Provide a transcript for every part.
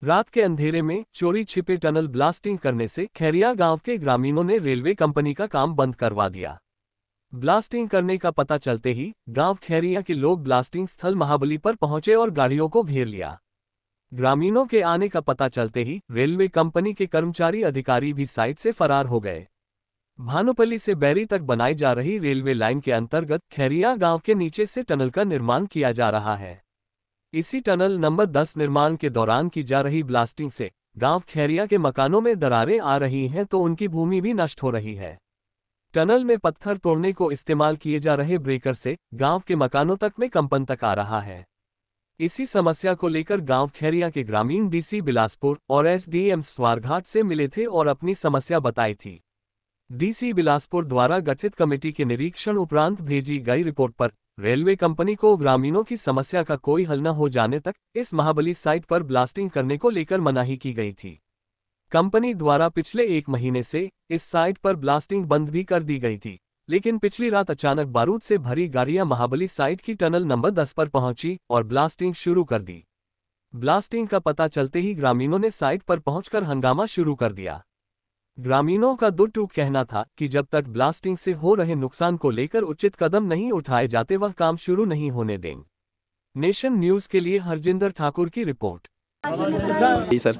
रात के अंधेरे में चोरी छिपे टनल ब्लास्टिंग करने से खैरिया गांव के ग्रामीणों ने रेलवे कंपनी का काम बंद करवा दिया। ब्लास्टिंग करने का पता चलते ही गांव खैरिया के लोग ब्लास्टिंग स्थल महाबली पर पहुंचे और गाड़ियों को घेर लिया। ग्रामीणों के आने का पता चलते ही रेलवे कंपनी के कर्मचारी अधिकारी भी साइट से फरार हो गए। भानुपल्ली से बैरी तक बनाई जा रही रेलवे लाइन के अंतर्गत खैरिया गांव के नीचे से टनल का निर्माण किया जा रहा है। इसी टनल नंबर 10 निर्माण के दौरान की जा रही ब्लास्टिंग से गांव खैरिया के मकानों में दरारें आ रही हैं तो उनकी भूमि भी नष्ट हो रही है। टनल में पत्थर तोड़ने को इस्तेमाल किए जा रहे ब्रेकर से गांव के मकानों तक में कंपन तक आ रहा है। इसी समस्या को लेकर गांव खैरिया के ग्रामीण डीसी बिलासपुर और एसडीएम स्वारघाट से मिले थे और अपनी समस्या बताई थी। डीसी बिलासपुर द्वारा गठित कमेटी के निरीक्षण उपरांत भेजी गई रिपोर्ट पर रेलवे कंपनी को ग्रामीणों की समस्या का कोई हल न हो जाने तक इस महाबली साइट पर ब्लास्टिंग करने को लेकर मनाही की गई थी। कंपनी द्वारा पिछले 1 महीने से इस साइट पर ब्लास्टिंग बंद भी कर दी गई थी, लेकिन पिछली रात अचानक बारूद से भरी गाड़ियां महाबली साइट की टनल नंबर 10 पर पहुंची और ब्लास्टिंग शुरू कर दी। ब्लास्टिंग का पता चलते ही ग्रामीणों ने साइट पर पहुंचकर हंगामा शुरू कर दिया। ग्रामीणों का दो टूक कहना था कि जब तक ब्लास्टिंग से हो रहे नुकसान को लेकर उचित कदम नहीं उठाए जाते वह काम शुरू नहीं होने देंगे। नेशन न्यूज के लिए हरजिंदर ठाकुर की रिपोर्ट। जी सर।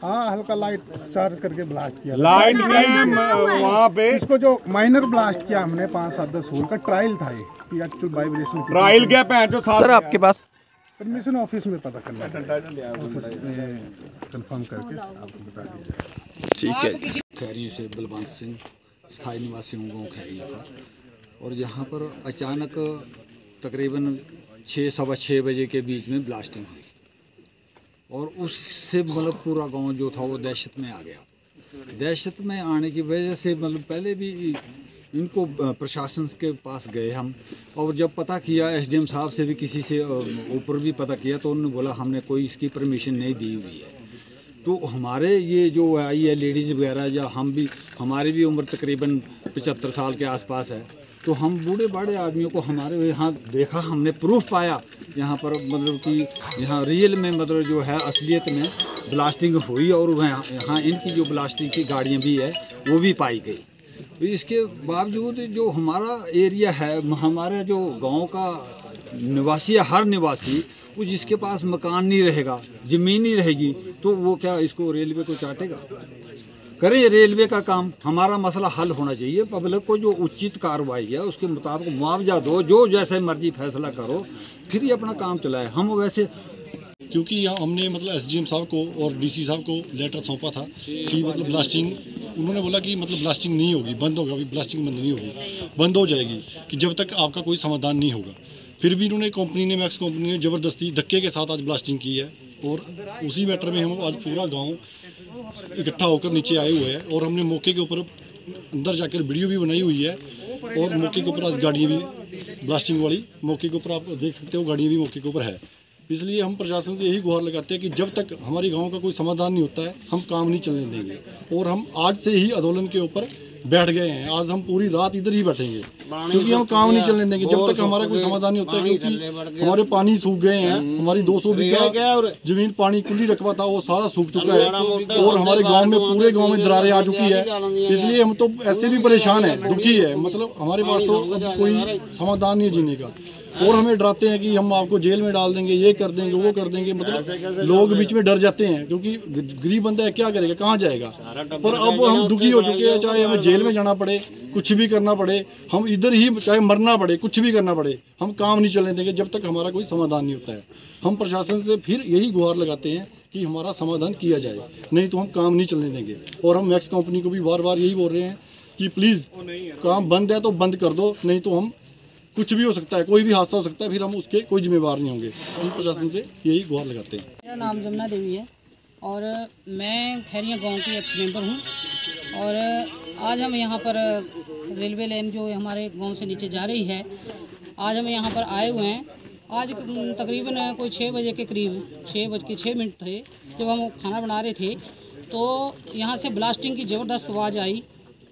हाँ, हल्का लाइट चार्ज करके ब्लास्ट किया। लाइट वहाँ पे इसको जो माइनर ब्लास्ट किया हमने 5-7-10 होल का ट्रायल था ये एक्चुअल वाइब्रेशन ट्रायल क्या पे जो सर आपके पास परमिशन ऑफिस में पता करना कंफर्म करके आपको बता दीजिए। ठीक है। खैरी से बलवंत सिंह स्थायी निवासी हूँ गाँव खैरिया का, और यहाँ पर अचानक तकरीबन 6-6:15 बजे के बीच में ब्लास्टिंग हुई और उससे मतलब पूरा गांव जो था वो दहशत में आ गया। दहशत में आने की वजह से मतलब पहले भी इनको प्रशासन के पास गए हम, और जब पता किया एसडीएम साहब से भी किसी से ऊपर भी पता किया तो उन्होंने बोला हमने कोई इसकी परमिशन नहीं दी हुई है। तो हमारे ये जो आई है लेडीज़ वगैरह या हम भी, हमारी भी उम्र तकरीबन 75 साल के आसपास है, तो हम बूढ़े बाड़े आदमियों को हमारे यहाँ देखा, हमने प्रूफ पाया यहाँ पर मतलब कि यहाँ रियल में मतलब जो है असलियत में ब्लास्टिंग हुई और यहाँ इनकी जो ब्लास्टिंग की गाड़ियाँ भी है वो भी पाई गई। तो इसके बावजूद जो हमारा एरिया है, हमारे जो गांव का निवासी है, हर निवासी वो जिसके पास मकान नहीं रहेगा, ज़मीन नहीं रहेगी, तो वो क्या इसको रेलवे को चाटेगा? करें रेलवे का काम, हमारा मसला हल होना चाहिए। पब्लिक को जो उचित कार्रवाई है उसके मुताबिक मुआवजा दो, जो जैसे मर्जी फैसला करो, फिर ये अपना काम चलाए। हम वैसे क्योंकि यहाँ हमने मतलब एसडीएम साहब को और डीसी साहब को लेटर सौंपा था कि मतलब ब्लास्टिंग, उन्होंने बोला कि मतलब ब्लास्टिंग नहीं होगी, बंद होगा, अभी ब्लास्टिंग बंद नहीं होगी, बंद हो जाएगी कि जब तक आपका कोई समाधान नहीं होगा। फिर भी इन्होंने कंपनी ने, मैक्स कंपनी ने ज़बरदस्ती धक्के के साथ आज ब्लास्टिंग की है और उसी मैटर में हम आज पूरा गाँव इकट्ठा होकर नीचे आए हुए हैं और हमने मौके के ऊपर अंदर जाकर वीडियो भी बनाई हुई है और मौके के ऊपर आज गाड़ियाँ भी ब्लास्टिंग वाली मौके के ऊपर आप देख सकते हो, गाड़ियाँ भी मौके के ऊपर है। इसलिए हम प्रशासन से यही गुहार लगाते हैं कि जब तक हमारे गांव का कोई समाधान नहीं होता है हम काम नहीं चलने देंगे, और हम आज से ही आंदोलन के ऊपर बैठ गए हैं। आज हम पूरी रात इधर ही बैठेंगे क्योंकि हम काम नहीं चलने देंगे जब तक हमारा कोई समाधान नहीं होता है, क्योंकि हमारे पानी सूख गए हैं। हमारी 200 बीघा जमीन पानी कुल्ली रकबा था वो सारा सूख चुका है और हमारे गांव में पूरे गांव में दरारें आ चुकी है। इसलिए हम तो ऐसे भी परेशान हैं, दुखी है, मतलब हमारे पास तो अब कोई समाधान नहीं है जीने का। और हमें डराते हैं कि हम आपको जेल में डाल देंगे, ये कर देंगे, वो कर देंगे, मतलब लोग बीच में डर जाते हैं क्योंकि गरीब बंदा है, क्या करेगा, कहाँ जाएगा। पर अब हम दुखी हो चुके हैं, चाहे हमें जेल में जाना पड़े, कुछ भी करना पड़े, हम इधर ही चाहे मरना पड़े, कुछ भी करना पड़े, हम काम नहीं चलने देंगे जब तक हमारा कोई समाधान नहीं होता है। हम प्रशासन से फिर यही गुहार लगाते हैं कि हमारा समाधान किया जाए, नहीं तो हम काम नहीं चलने देंगे। और हम मैक्स कंपनी को भी बार बार यही बोल रहे हैं कि प्लीज़ काम बंद है तो बंद कर दो, नहीं तो हम कुछ भी हो सकता है, कोई भी हादसा हो सकता है, फिर हम उसके कोई जिम्मेवार नहीं होंगे। हम प्रशासन से यही गुहार लगाते हैं। मेरा नाम जमुना देवी है और मैं खैरिया गांव की एक्स मेंबर हूं और आज हम यहां पर रेलवे लाइन जो हमारे गांव से नीचे जा रही है, आज हम यहां पर आए हुए हैं। आज तकरीबन कोई 6 बजे के करीब 6:06 थे जब हम खाना बना रहे थे, तो यहाँ से ब्लास्टिंग की ज़बरदस्त आवाज़ आई,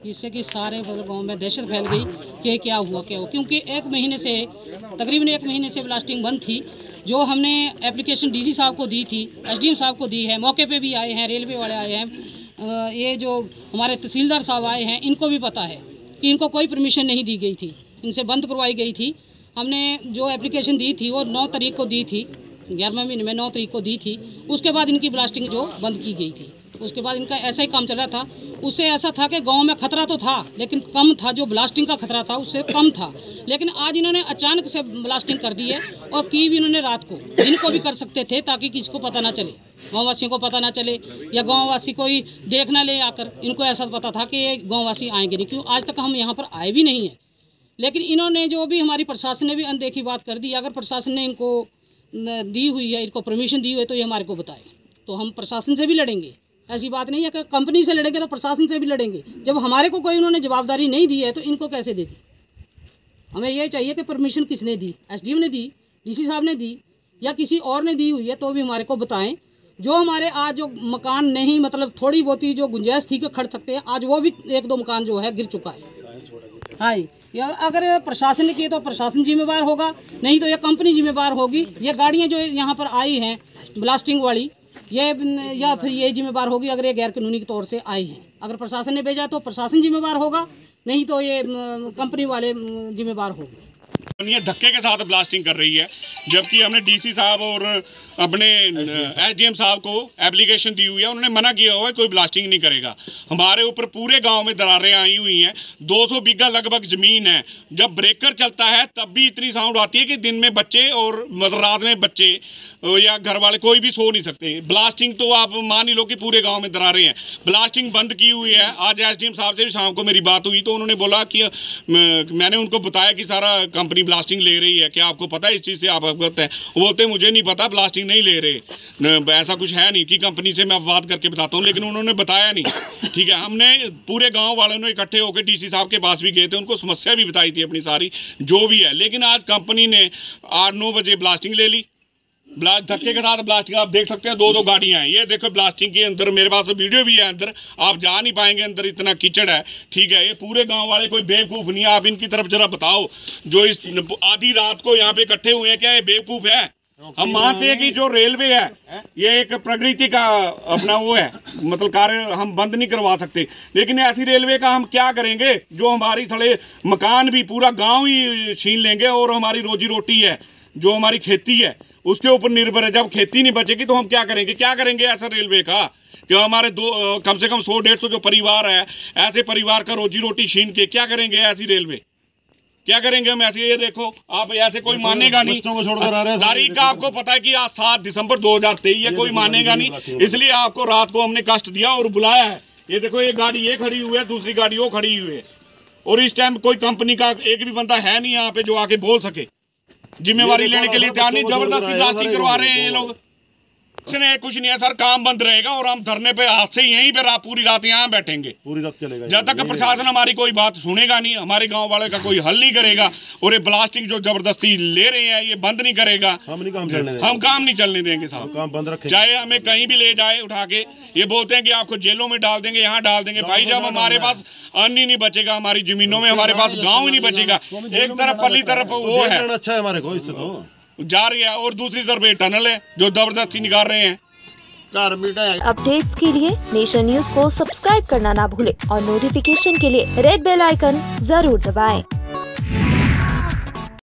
जिससे कि सारे गांव में दहशत फैल गई कि क्या हुआ, क्योंकि 1 महीने से तकरीबन 1 महीने से ब्लास्टिंग बंद थी जो हमने एप्लीकेशन डीसी साहब को दी थी, एसडीएम साहब को दी है, मौके पे भी आए हैं, रेलवे वाले आए हैं, ये जो हमारे तहसीलदार साहब आए हैं, इनको भी पता है कि इनको कोई परमिशन नहीं दी गई थी, इनसे बंद करवाई गई थी। हमने जो एप्लीकेशन दी थी वो 9 तारीख को दी थी, 11वें महीने में 9 तारीख को दी थी। उसके बाद इनकी ब्लास्टिंग जो बंद की गई थी, उसके बाद इनका ऐसा ही काम चल रहा था। उससे ऐसा था कि गांव में खतरा तो था लेकिन कम था, जो ब्लास्टिंग का खतरा था उससे कम था। लेकिन आज इन्होंने अचानक से ब्लास्टिंग कर दी है, और की भी इन्होंने रात को, इनको भी कर सकते थे ताकि किसी को पता ना चले, गाँववासियों को पता ना चले या गाँववासी कोई देख ना ले आकर। इनको ऐसा पता था कि ये गाँववासी आएंगे नहीं, क्यों आज तक हम यहाँ पर आए भी नहीं हैं। लेकिन इन्होंने जो भी, हमारी प्रशासन ने भी अनदेखी बात कर दी। अगर प्रशासन ने इनको दी हुई है, इनको परमिशन दी हुई है, तो ये हमारे को बताए, तो हम प्रशासन से भी लड़ेंगे। ऐसी बात नहीं है कि कंपनी से लड़ेंगे तो प्रशासन से भी लड़ेंगे। जब हमारे को कोई उन्होंने जवाबदारी नहीं दी है तो इनको कैसे दे दी? हमें ये चाहिए कि परमिशन किसने दी, एसडीएम ने दी, डीसी साहब ने दी या किसी और ने दी हुई है तो भी हमारे को बताएं। जो हमारे आज जो मकान नहीं, मतलब थोड़ी बहुत ही जो गुंजाइश थी कि खड़ सकते हैं, आज वो भी 1-2 मकान जो है गिर चुका है। हाँ, या अगर प्रशासन ने किए तो प्रशासन जिम्मेवार होगा, नहीं तो यह कंपनी जिम्मेवार होगी। ये गाड़ियाँ जो यहाँ पर आई हैं ब्लास्टिंग वाली, ये या फिर ये जिम्मेवार होगी अगर ये गैर कानूनी तौर से आई हैं। अगर प्रशासन ने भेजा तो प्रशासन जिम्मेवार होगा, नहीं तो ये कंपनी वाले जिम्मेवार होंगे। ये धक्के के साथ ब्लास्टिंग कर रही है, जबकि हमने डीसी साहब और अपने एसडीएम साहब को एप्लीकेशन दी हुई है, उन्होंने मना किया हुआ है कोई ब्लास्टिंग नहीं करेगा। हमारे ऊपर पूरे गांव में दरारें आई हुई हैं, 200 बीघा लगभग ज़मीन है। जब ब्रेकर चलता है तब भी इतनी साउंड आती है कि दिन में बच्चे और मतलब रात में बच्चे या घर वाले कोई भी सो नहीं सकते। ब्लास्टिंग तो आप मान ही लो कि पूरे गाँव में दरारें हैं। ब्लास्टिंग बंद की हुई है। आज एसडीएम साहब से भी शाम को मेरी बात हुई तो उन्होंने बोला कि मैंने उनको बताया कि सारा कंपनी ब्लास्टिंग ले रही है, क्या आपको पता है इस चीज़ से, आप अवगत हैं? वो बोलते मुझे नहीं पता, ब्लास्टिंग नहीं ले रहे, ऐसा कुछ है नहीं कि कंपनी से मैं बात करके बताता हूँ, लेकिन उन्होंने बताया नहीं। ठीक है, हमने पूरे गांव वालों ने इकट्ठे होकर डीसी साहब के पास भी गए थे, उनको समस्या भी बताई थी अपनी सारी जो भी है। लेकिन आज कंपनी ने 8-9 बजे ब्लास्टिंग ले ली, धक्के के साथ ब्लास्टिंग। आप देख सकते हैं 2-2 गाड़ियां हैं, ये देखो ब्लास्टिंग के अंदर, मेरे पास वीडियो भी है, अंदर आप जा नहीं पाएंगे, अंदर इतना कीचड़ है। ठीक है, ये पूरे गांव वाले कोई बेवकूफ़ नहीं है। आप इनकी तरफ जरा बताओ, जो इस आधी रात को यहाँ पे इकट्ठे हुए हैं, क्या ये बेवकूफ़ है? हम मानते हैं कि जो रेलवे है ये एक प्रकृति का अपना वो है, मतलब कार्य हम बंद नहीं करवा सकते, लेकिन ऐसी रेलवे का हम क्या करेंगे जो हमारी थोड़े मकान भी पूरा गाँव ही छीन लेंगे, और हमारी रोजी रोटी है, जो हमारी खेती है उसके ऊपर निर्भर है। जब खेती नहीं बचेगी तो हम क्या करेंगे? क्या करेंगे ऐसा रेलवे का कि हमारे कम से कम 100-150 जो परिवार है, ऐसे परिवार का रोजी रोटी छीन के क्या करेंगे? ऐसी रेलवे क्या करेंगे हम ऐसे? ये देखो आप, ऐसे कोई मानेगा नहीं। तारीख का आपको पता है कि आज 7 दिसंबर 2023 है, कोई मानेगा नहीं। इसलिए आपको रात को हमने कष्ट दिया और बुलाया है। ये देखो, ये गाड़ी ये खड़ी हुई है, दूसरी गाड़ी वो खड़ी हुई है, और इस टाइम कोई कंपनी का एक भी बंदा है नहीं यहाँ पे जो आके बोल सके, जिम्मेवारी लेने के लिए तैयार नहीं। जबरदस्ती ब्लास्टिंग करवा रहे हैं ये लोग। कुछ नहीं है सर, काम बंद रहेगा और हम धरने पे हाथ से यहीं पे पूरी रात यहाँ बैठेंगे, पूरी रात चलेगा जब तक प्रशासन हमारी कोई बात सुनेगा नहीं, हमारे गांव वाले का कोई हल नहीं करेगा। और ये ब्लास्टिंग जो जबरदस्ती ले रहे हैं ये बंद नहीं करेगा, हम काम नहीं चलने देंगे साहब, काम बंद रखेंगे। चाहे हमें कहीं भी ले जाए उठा के, ये बोलते हैं कि आपको जेलों में डाल देंगे, यहाँ डाल देंगे। भाई जब हमारे पास अन्न ही नहीं बचेगा, हमारी जमीनों में हमारे पास गाँव ही नहीं बचेगा, एक तरफ पल्ली तरफ वो है, अच्छा है हमारे को, इससे तो जा रही है, और दूसरी तरफ ये टनल है जो जबरदस्ती निकाल रहे हैं। अपडेट्स के लिए नेशन न्यूज को सब्सक्राइब करना ना भूलें और नोटिफिकेशन के लिए रेड बेल आइकन जरूर दबाएं।